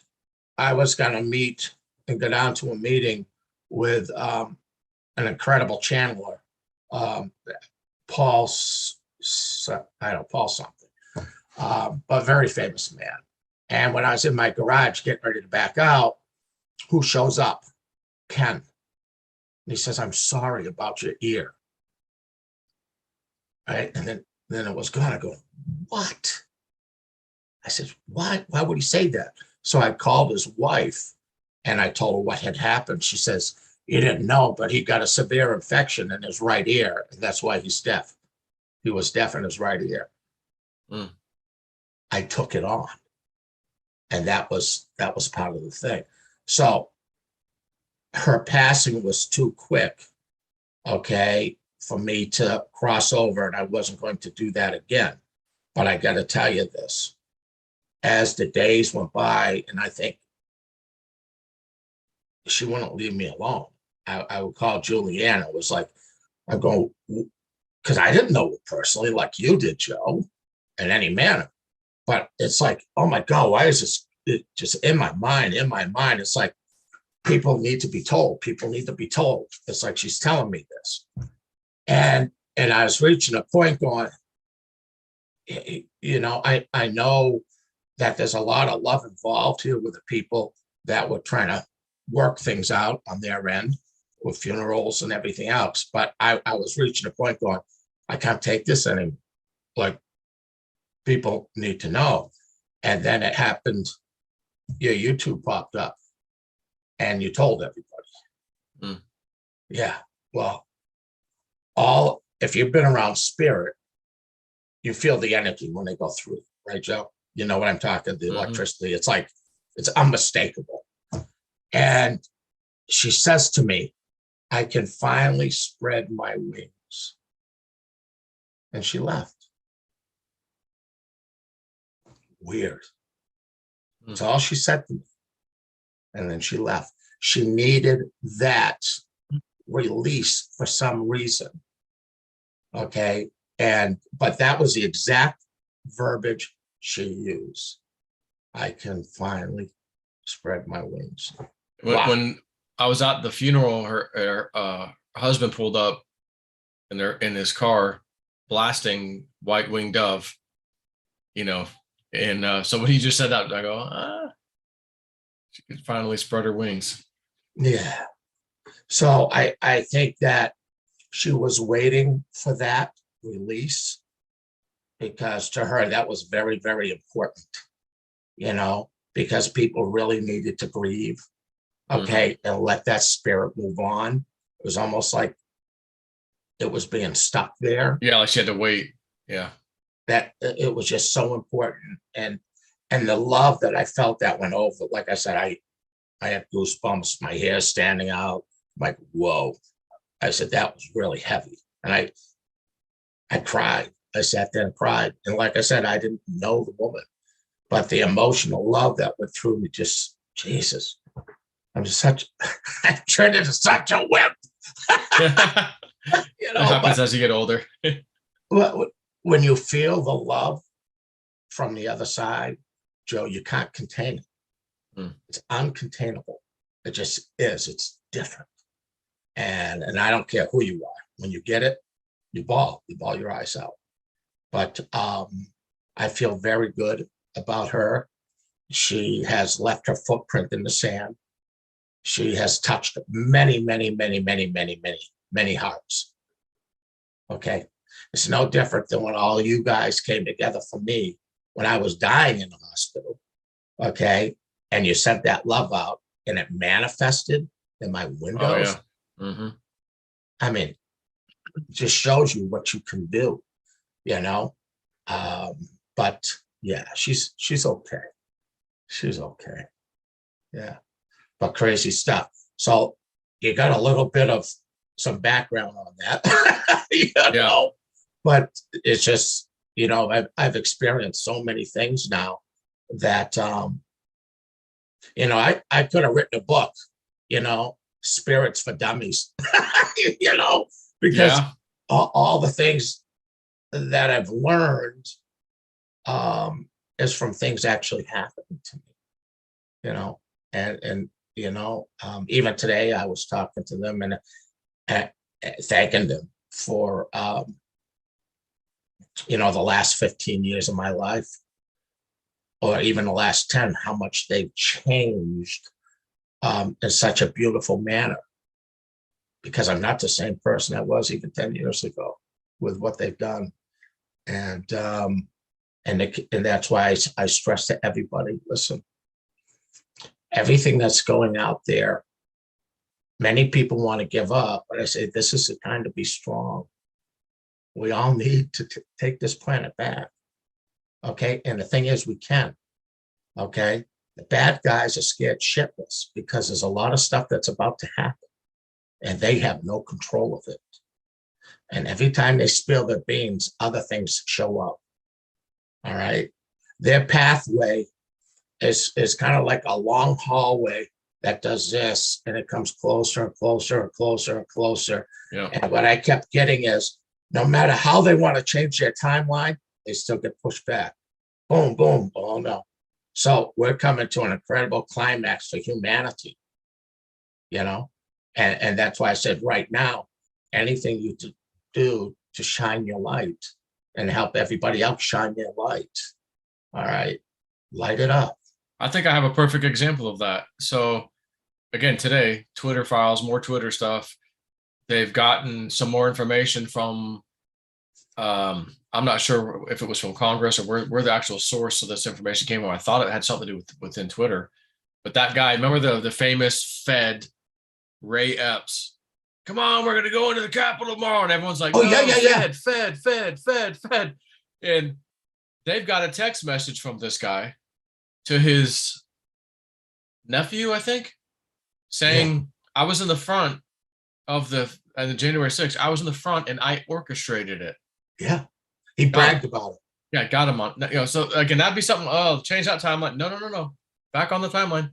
Speaker 1: I was going to meet and go down to a meeting with an incredible channeler, Paul something, but very famous man. And when I was in my garage getting ready to back out, who shows up? Ken. And he says, I'm sorry about your ear. Right. And then it was gone. I go, what? I said, why would he say that? So I called his wife and I told her what had happened. She says, you didn't know, but he got a severe infection in his right ear. And that's why he's deaf. He was deaf in his right ear. Mm. I took it on. And that was part of the thing. So her passing was too quick, okay, for me to cross over, and I wasn't going to do that again. But I got to tell you this, as the days went by, and I think she wouldn't leave me alone. I would call Julianne. It was like, I go, because I didn't know her personally like you did, Joe, in any manner. But it's like, oh my God, why is this just in my mind? It's like, people need to be told. People need to be told. It's like she's telling me this. And I was reaching a point going, You know, I know that there's a lot of love involved here with the people that were trying to work things out on their end with funerals and everything else. But I was reaching a point going, I can't take this anymore. Like, people need to know. And then it happened, your YouTube popped up and you told everybody.
Speaker 2: Mm.
Speaker 1: Yeah. Well, if you've been around spirit, you feel the energy when they go through, right, Joe? You know what I'm talking, the electricity. It's like, it's unmistakable. And she says to me, I can finally spread my wings. And she left. Weird. That's all she said to me. And then she left. She needed that release for some reason. Okay. But that was the exact verbiage she used. I can finally spread my wings. Wow.
Speaker 2: When I was at the funeral, her husband pulled up in his car, blasting White Winged Dove, you know, and so when he just said that, I go, she could finally spread her wings.
Speaker 1: Yeah. So I think that she was waiting for that release, because to her, that was very, very important, you know, because people really needed to grieve, okay, and let that spirit move on. It was almost like it was being stuck there.
Speaker 2: Yeah, like she had to wait. Yeah.
Speaker 1: That it was just so important. And the love that I felt that went over, like I said, I had goosebumps, my hair standing out, like, whoa. I said, that was really heavy. And I cried. I sat there and cried. And like I said, I didn't know the woman, but the emotional love that went through me, just, Jesus, I turned into such a wimp. You know,
Speaker 2: it happens as you get older.
Speaker 1: When you feel the love from the other side, Joe, you can't contain it. It's uncontainable. It just is. It's different. And I don't care who you are. When you get it, you bawl your eyes out. But I feel very good about her. She has left her footprint in the sand. She has touched many, many, many, many, many, many, many hearts. Okay. It's no different than when all you guys came together for me when I was dying in the hospital. Okay. And you sent that love out and it manifested in my windows.
Speaker 2: Oh, yeah.
Speaker 1: I mean, it just shows you what you can do, you know? But yeah, she's okay. She's okay. Yeah. But crazy stuff. So you got a little bit of some background on that, you know, but it's just, you know, I've experienced so many things now that, you know, I could have written a book, you know, Spirits for Dummies, you know, because all the things that I've learned is from things actually happening to me, you know, and you know, even today I was talking to them and thanking them for, you know, the last 15 years of my life, or even the last 10, how much they've changed in such a beautiful manner, because I'm not the same person I was even 10 years ago with what they've done. And that's why I stress to everybody, listen, everything that's going out there, many people want to give up, but I say, this is the time to be strong. We all need to take this planet back. Okay. And the thing is, we can. Okay. The bad guys are scared shitless because there's a lot of stuff that's about to happen and they have no control of it. And every time they spill their beans, other things show up. All right. Their pathway is kind of like a long hallway that does this, and it comes closer and closer and closer and closer.
Speaker 2: Yeah.
Speaker 1: And what I kept getting is, no matter how they want to change their timeline, they still get pushed back. Boom, boom. Oh no. So we're coming to an incredible climax for humanity, you know? And that's why I said right now, anything you do to shine your light, and help everybody else shine their light. All right, light it up.
Speaker 2: I think I have a perfect example of that. So again, today, Twitter files, more Twitter stuff. They've gotten some more information from, I'm not sure if it was from Congress or where the actual source of this information came from. I thought it had something to do within Twitter. But that guy, remember the famous Fed, Ray Epps? Come on, we're going to go into the Capitol tomorrow. And everyone's like,
Speaker 1: Oh,
Speaker 2: no,
Speaker 1: yeah.
Speaker 2: Fed. And they've got a text message from this guy to his nephew, I think, saying, I was in the front of the January 6th. I was in the front and I orchestrated it.
Speaker 1: Yeah. He bragged about it.
Speaker 2: Yeah, got him on. So again, that'd be something. Oh, change that timeline. No. Back on the timeline.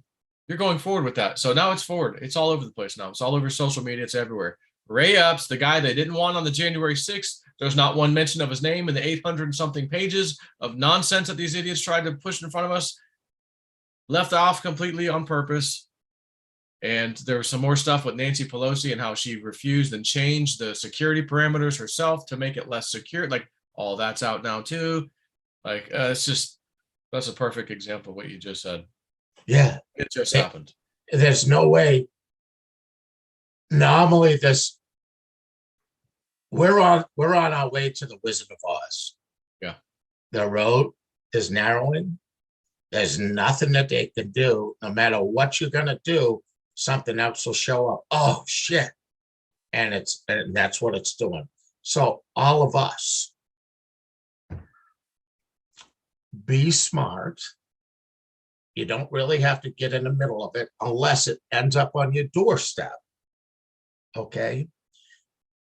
Speaker 2: You're going forward with that. So now it's forward. It's all over the place now. It's all over social media. It's everywhere. Ray Epps, the guy they didn't want on the January 6th. There's not one mention of his name in the 800 and something pages of nonsense that these idiots tried to push in front of us. Left off completely on purpose. And there was some more stuff with Nancy Pelosi and how she refused and changed the security parameters herself to make it less secure. Like, all that's out now too. Like, that's a perfect example of what you just said.
Speaker 1: Yeah.
Speaker 2: It just happened.
Speaker 1: There's no way. Normally we're on our way to the Wizard of Oz.
Speaker 2: Yeah.
Speaker 1: The road is narrowing. There's nothing that they can do. No matter what you're going to do, something else will show up. Oh, shit. And that's what it's doing. So all of us, be smart. You don't really have to get in the middle of it unless it ends up on your doorstep. Okay?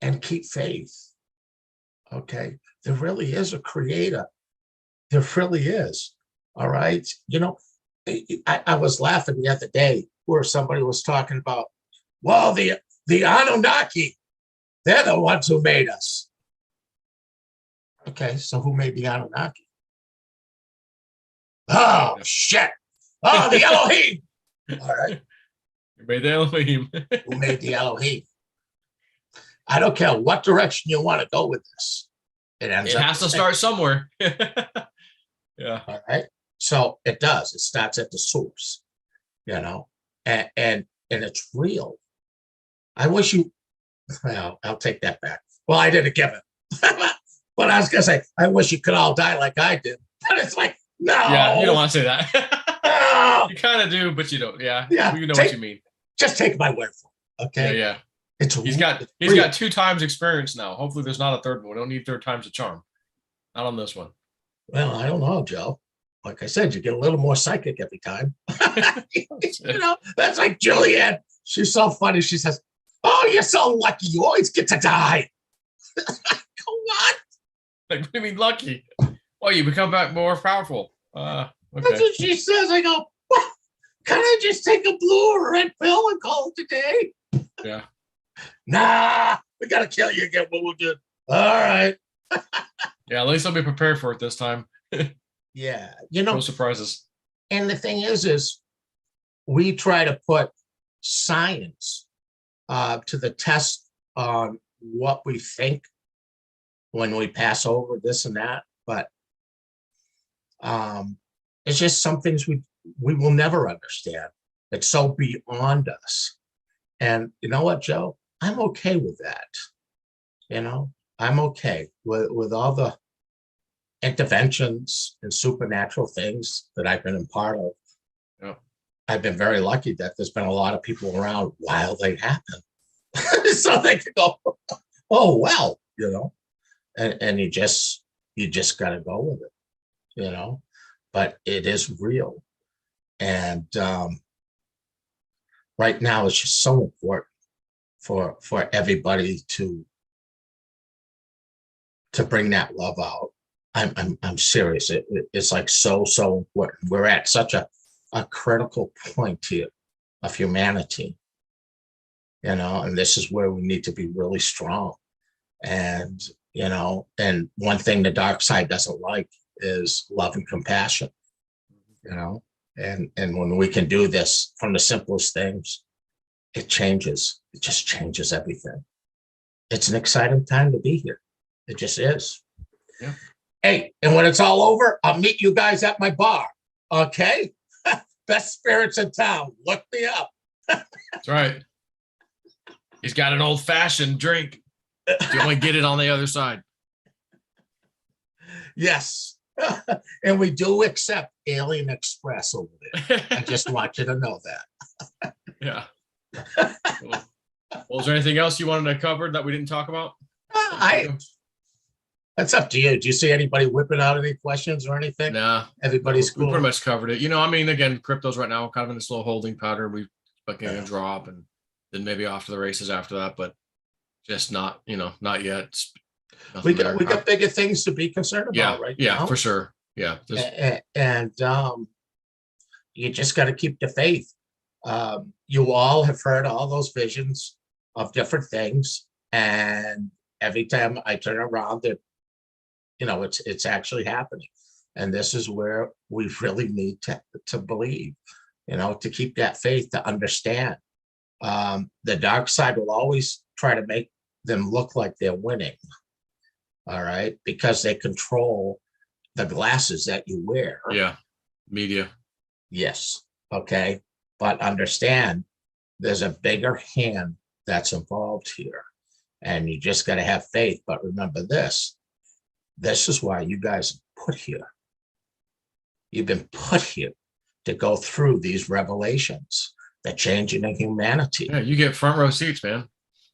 Speaker 1: And keep faith. Okay? There really is a creator. There really is. All right? You know, I was laughing the other day where somebody was talking about, well, the Anunnaki, they're the ones who made us. Okay, so who made the Anunnaki? Oh, shit. Oh, the Elohim. All right.
Speaker 2: Who made the Elohim?
Speaker 1: Who made the Elohim? I don't care what direction you want to go with this. It
Speaker 2: has to start somewhere. Yeah.
Speaker 1: All right. So it does. It starts at the source, you know, and it's real. I wish you, well, I'll take that back. Well, I didn't give it. But I was going to say, I wish you could all die like I did. But it's like, no.
Speaker 2: Yeah, you don't want to say that.
Speaker 1: No.
Speaker 2: You kind of do, but you don't. Yeah. You know
Speaker 1: what
Speaker 2: you mean.
Speaker 1: Just take my word for it. Okay.
Speaker 2: Yeah. He's got 2 times experience now. Hopefully there's not a third one. We don't need 3rd time's a charm. Not on this one.
Speaker 1: Well, I don't know, Joe. Like I said, you get a little more psychic every time. You know, that's like Julianne. She's so funny. She says, oh, you're so lucky. You always get to die. What?
Speaker 2: Like, what do you mean lucky? Oh, you become back more powerful. Okay.
Speaker 1: That's what she says. I go, what? Can I just take a blue or red pill and call it today?
Speaker 2: Yeah.
Speaker 1: Nah, we got to kill you again. What we'll do. All right.
Speaker 2: Yeah, at least I'll be prepared for it this time.
Speaker 1: Yeah. You know,
Speaker 2: no surprises.
Speaker 1: And the thing is we try to put science to the test on what we think when we pass over this and that. But it's just some things we will never understand. It's so beyond us. And you know what, Joe? I'm okay with that. You know, I'm okay with all the interventions and supernatural things that I've been a part of.
Speaker 2: Yeah.
Speaker 1: I've been very lucky that there's been a lot of people around while they happen. So they can go, oh, well, you know, and you just got to go with it, you know, but it is real. And right now it's just so important for everybody to bring that love out. I'm serious. It's like so important. We're at such a critical point here of humanity, you know, and this is where we need to be really strong. And, you know, and one thing the dark side doesn't like is love and compassion, you know, and when we can do this from the simplest things, it just changes everything. It's an exciting time to be here. It just is.
Speaker 2: Yeah.
Speaker 1: Hey, and when it's all over, I'll meet you guys at my bar. Okay? Best spirits in town. Look me up.
Speaker 2: That's right. He's got an old fashioned drink. You only get it on the other side.
Speaker 1: Yes. And we do accept Alien Express over there. I just want you to know that.
Speaker 2: Yeah. Cool. Well, is there anything else you wanted to cover that we didn't talk about?
Speaker 1: That's up to you. Do you see anybody whipping out any questions or anything?
Speaker 2: Nah.
Speaker 1: Everybody's
Speaker 2: We
Speaker 1: cool.
Speaker 2: pretty much covered it. I mean, again, crypto's right now kind of in this little holding pattern. We fucking gonna drop and then maybe off to the races after that, but just not, not yet.
Speaker 1: We got bigger things to be concerned about right now.
Speaker 2: Yeah, for sure. Yeah.
Speaker 1: And you just got to keep the faith. You all have heard all those visions of different things, and every time I turn around, that it's actually happening. And this is where we really need to believe, to keep that faith, to understand. The dark side will always try to make them look like they're winning. All right, because they control the glasses that you wear.
Speaker 2: Yeah, media.
Speaker 1: Yes. Okay. But understand there's a bigger hand that's involved here. And you just got to have faith. But remember this is why you guys are put here. You've been put here to go through these revelations, the changing of humanity.
Speaker 2: Yeah, you get front row seats, man.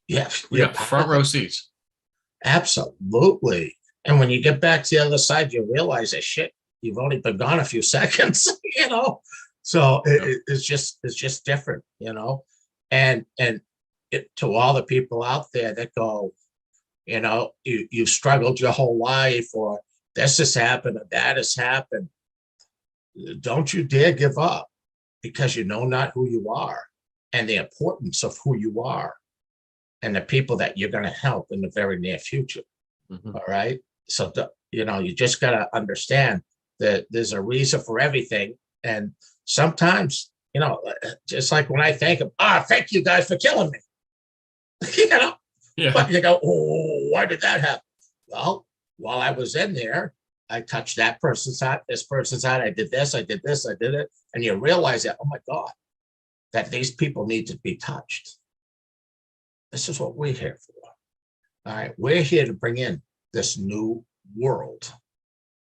Speaker 1: Yes.
Speaker 2: We got front row seats.
Speaker 1: Absolutely. And when you get back to the other side, you realize that shit, you've only been gone a few seconds, So it's just different, and to all the people out there that go, you struggled your whole life, or this has happened or that has happened. Don't you dare give up, because you know not who you are and the importance of who you are and the people that you're going to help in the very near future.
Speaker 2: Mm-hmm.
Speaker 1: All right. So, you just got to understand that there's a reason for everything. And sometimes, just like when I thank them, thank you guys for killing me.
Speaker 2: Yeah.
Speaker 1: But you go, oh, why did that happen? Well, while I was in there, I touched that person's hat, this person's hat. I did this, I did it. And you realize that, oh my God, that these people need to be touched. This is what we're here for. All right. We're here to bring in this new world,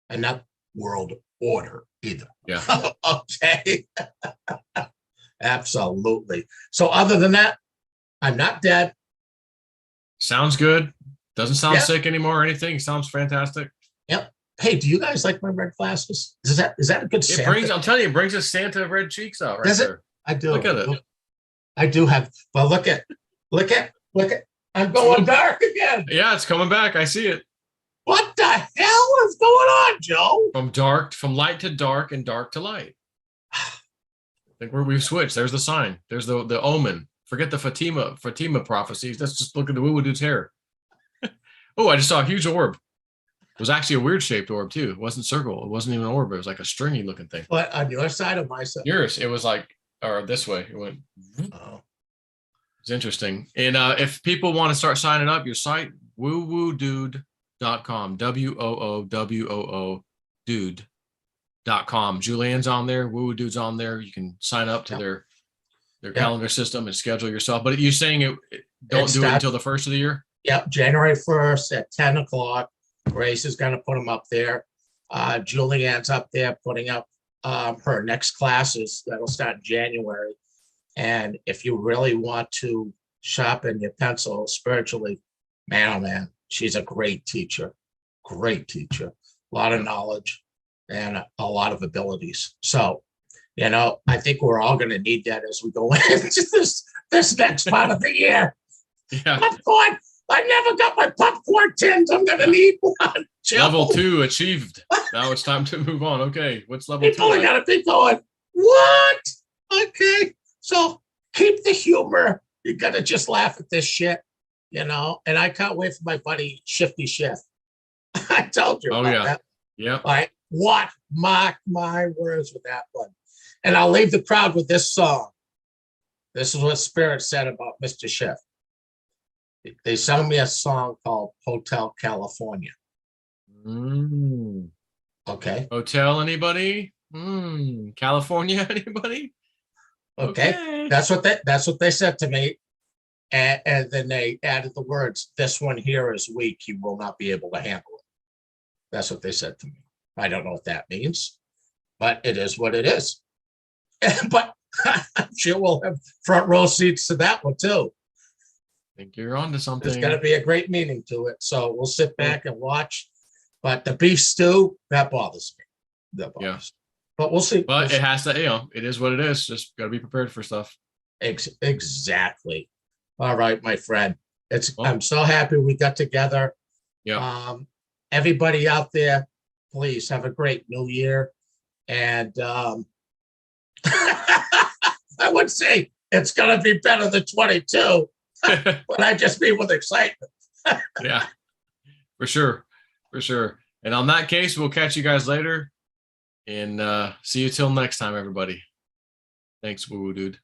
Speaker 1: and not world order either.
Speaker 2: Yeah.
Speaker 1: Okay. Absolutely. So other than that, I'm not dead.
Speaker 2: Sounds good. Doesn't sound sick anymore or anything. Sounds fantastic.
Speaker 1: Yep. Hey, do you guys like my red glasses? Is that a good Santa?
Speaker 2: I'm telling you, it brings a Santa red cheeks out right there.
Speaker 1: I do.
Speaker 2: Look at it.
Speaker 1: I do have, but look at, I'm going dark again.
Speaker 2: Yeah, it's coming back. I see it.
Speaker 1: What the hell is going on, Joe?
Speaker 2: From light to dark and dark to light. I think we've switched. There's the sign. There's the omen. Forget the Fatima prophecies. Let's just look at the woo dude's hair. Oh, I just saw a huge orb. It was actually a weird shaped orb too. It wasn't circle. It wasn't even an orb. It was like a stringy looking thing.
Speaker 1: But on your side or my side?
Speaker 2: Yours. It was like, or this way. It went.
Speaker 1: Oh.
Speaker 2: It's interesting. And if people want to start signing up, your site, woowoodude.com, WOOWOO dude.com. Julianne's on there. Woo Woo Dude's on there. You can sign up to their calendar system and schedule yourself. But you're saying don't do it until the first of the year?
Speaker 1: Yep. January 1st at 10 o'clock. Grace is going to put them up there. Julianne's up there putting up her next classes that'll start in January. And if you really want to sharpen your pencil spiritually, man, oh man, she's a great teacher. A lot of knowledge and a lot of abilities. So, I think we're all going to need that as we go into this next part of the year.
Speaker 2: Yeah.
Speaker 1: Popcorn. I never got my popcorn tins. I'm going to need one.
Speaker 2: Level 2 achieved. Now it's time to move on. Okay. What's level 2?
Speaker 1: People are going to be going, what? Okay. So keep the humor. You got to just laugh at this shit, And I can't wait for my buddy Shifty Shift. I told you about that.
Speaker 2: Yeah.
Speaker 1: All right. Mark my words with that one. And I'll leave the crowd with this song. This is what Spirit said about Mr. Shift. They sung me a song called Hotel California.
Speaker 2: Mm.
Speaker 1: Okay.
Speaker 2: Hotel, anybody? California, anybody?
Speaker 1: Okay. That's what they said to me. And then they added the words, "This one here is weak. He will not be able to handle it." That's what they said to me. I don't know what that means, but it is what it is. But I'm sure we'll have front row seats to that one too.
Speaker 2: I think you're onto
Speaker 1: There's
Speaker 2: something.
Speaker 1: going to be a great meaning to it. So we'll sit back and watch. But the beef stew, that bothers me. That bothers me. But we'll see.
Speaker 2: But it has to, it is what it is. Just got to be prepared for stuff.
Speaker 1: Exactly. All right, my friend. I'm so happy we got together.
Speaker 2: Yeah.
Speaker 1: Everybody out there, please have a great new year. And I would say it's going to be better than 22, but I just mean with excitement.
Speaker 2: Yeah, for sure. For sure. And on that case, we'll catch you guys later and see you till next time, everybody. Thanks, woo-woo dude.